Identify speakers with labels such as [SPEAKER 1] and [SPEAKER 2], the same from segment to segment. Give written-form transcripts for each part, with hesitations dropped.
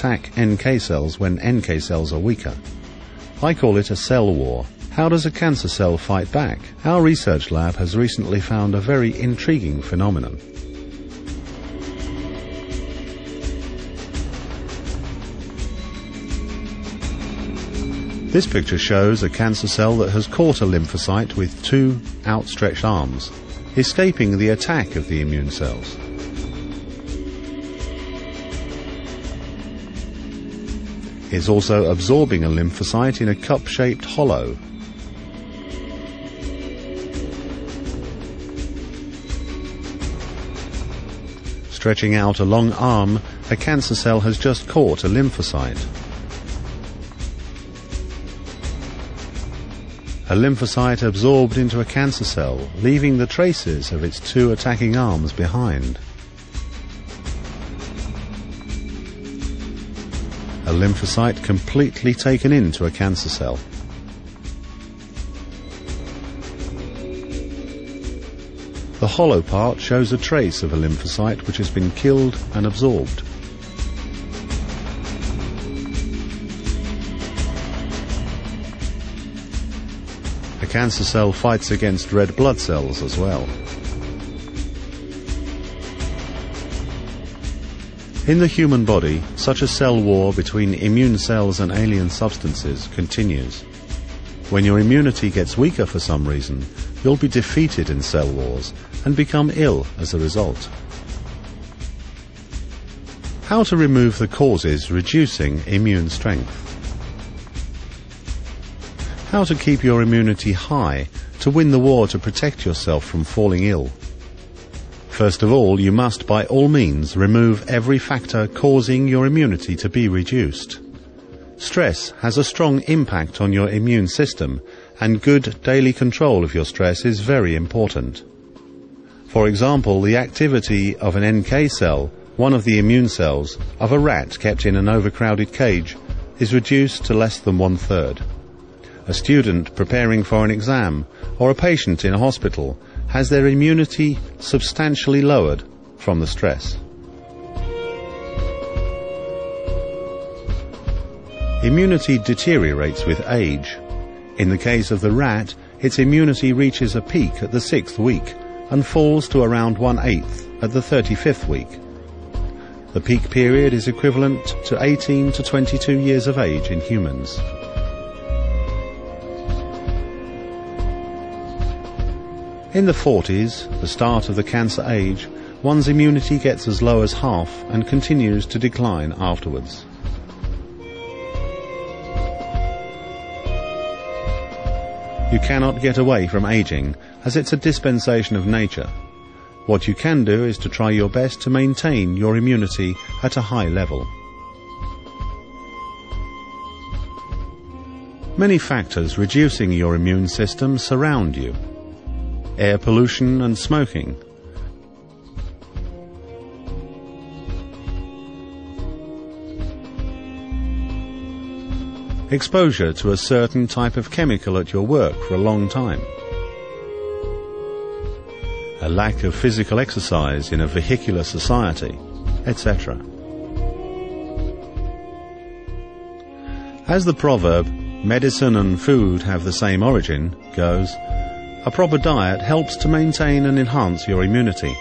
[SPEAKER 1] attack NK cells when NK cells are weaker. I call it a cell war. How does a cancer cell fight back? Our research lab has recently found a very intriguing phenomenon. This picture shows a cancer cell that has caught a lymphocyte with two outstretched arms, escaping the attack of the immune cells. It's also absorbing a lymphocyte in a cup-shaped hollow. Stretching out a long arm, a cancer cell has just caught a lymphocyte. A lymphocyte absorbed into a cancer cell, leaving the traces of its two attacking arms behind. A lymphocyte completely taken into a cancer cell. The hollow part shows a trace of a lymphocyte which has been killed and absorbed. A cancer cell fights against red blood cells as well. In the human body, such a cell war between immune cells and alien substances continues. When your immunity gets weaker for some reason, you'll be defeated in cell wars and become ill as a result. How to remove the causes reducing immune strength. How to keep your immunity high to win the war to protect yourself from falling ill. First of all, you must by all means remove every factor causing your immunity to be reduced. Stress has a strong impact on your immune system, and good daily control of your stress is very important. For example, the activity of an NK cell, one of the immune cells, of a rat kept in an overcrowded cage, is reduced to less than 1/3. A student preparing for an exam or a patient in a hospital has their immunity substantially lowered from the stress. Immunity deteriorates with age. In the case of the rat, its immunity reaches a peak at the 6th week and falls to around 1/8 at the 35th week. The peak period is equivalent to 18 to 22 years of age in humans. In the 40s, the start of the cancer age, one's immunity gets as low as half and continues to decline afterwards. You cannot get away from aging, as it's a dispensation of nature. What you can do is to try your best to maintain your immunity at a high level. Many factors reducing your immune system surround you. Air pollution and smoking. Exposure to a certain type of chemical at your work for a long time. A lack of physical exercise in a vehicular society, etc. As the proverb, "Medicine and food have the same origin," goes, a proper diet helps to maintain and enhance your immunity.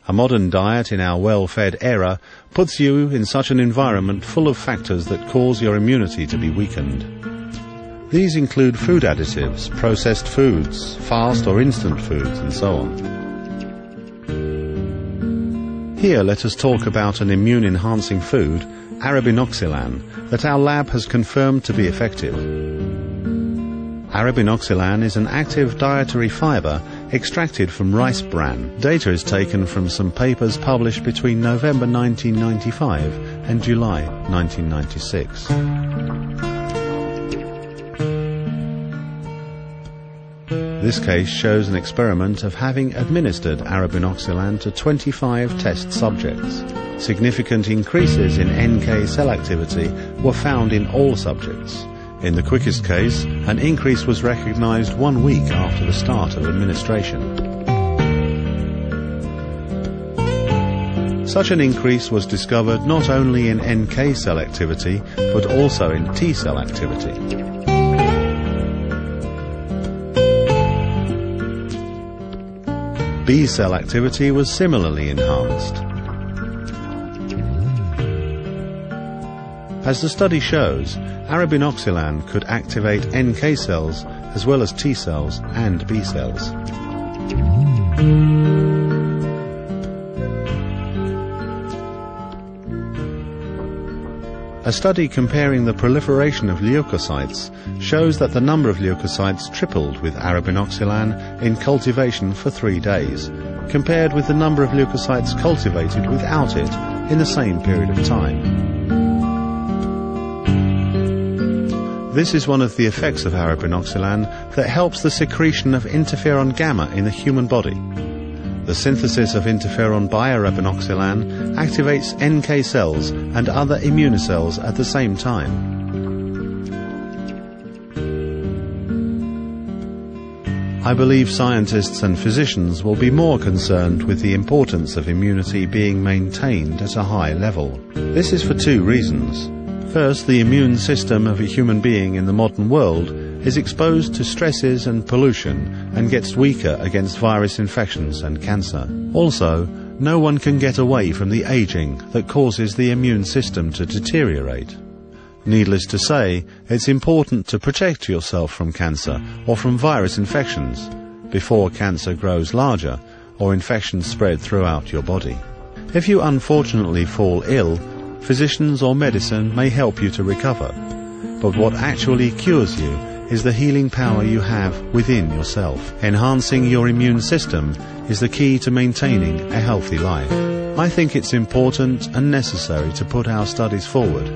[SPEAKER 1] A modern diet in our well-fed era puts you in such an environment full of factors that cause your immunity to be weakened. These include food additives, processed foods, fast or instant foods, and so on. Here let us talk about an immune-enhancing food, arabinoxalan, that our lab has confirmed to be effective. Arabinoxalan is an active dietary fibre extracted from rice bran. Data is taken from some papers published between November 1995 and July 1996. This case shows an experiment of having administered arabinoxalan to 25 test subjects. Significant increases in NK cell activity were found in all subjects. In the quickest case, an increase was recognized 1 week after the start of administration. Such an increase was discovered not only in NK cell activity, but also in T cell activity. B cell activity was similarly enhanced. As the study shows, arabinoxalan could activate NK cells as well as T cells and B cells. A study comparing the proliferation of leukocytes shows that the number of leukocytes tripled with arabinoxalan in cultivation for 3 days, compared with the number of leukocytes cultivated without it in the same period of time. This is one of the effects of arabinoxalan that helps the secretion of interferon gamma in the human body. The synthesis of interferon by arabinoxalan activates NK cells and other immune cells at the same time. I believe scientists and physicians will be more concerned with the importance of immunity being maintained at a high level. This is for 2 reasons. First, the immune system of a human being in the modern world is exposed to stresses and pollution and gets weaker against virus infections and cancer. Also, no one can get away from the aging that causes the immune system to deteriorate. Needless to say, it's important to protect yourself from cancer or from virus infections before cancer grows larger or infections spread throughout your body. If you unfortunately fall ill, physicians or medicine may help you to recover, but what actually cures you is the healing power you have within yourself. Enhancing your immune system is the key to maintaining a healthy life. I think it's important and necessary to put our studies forward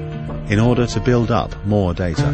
[SPEAKER 1] in order to build up more data.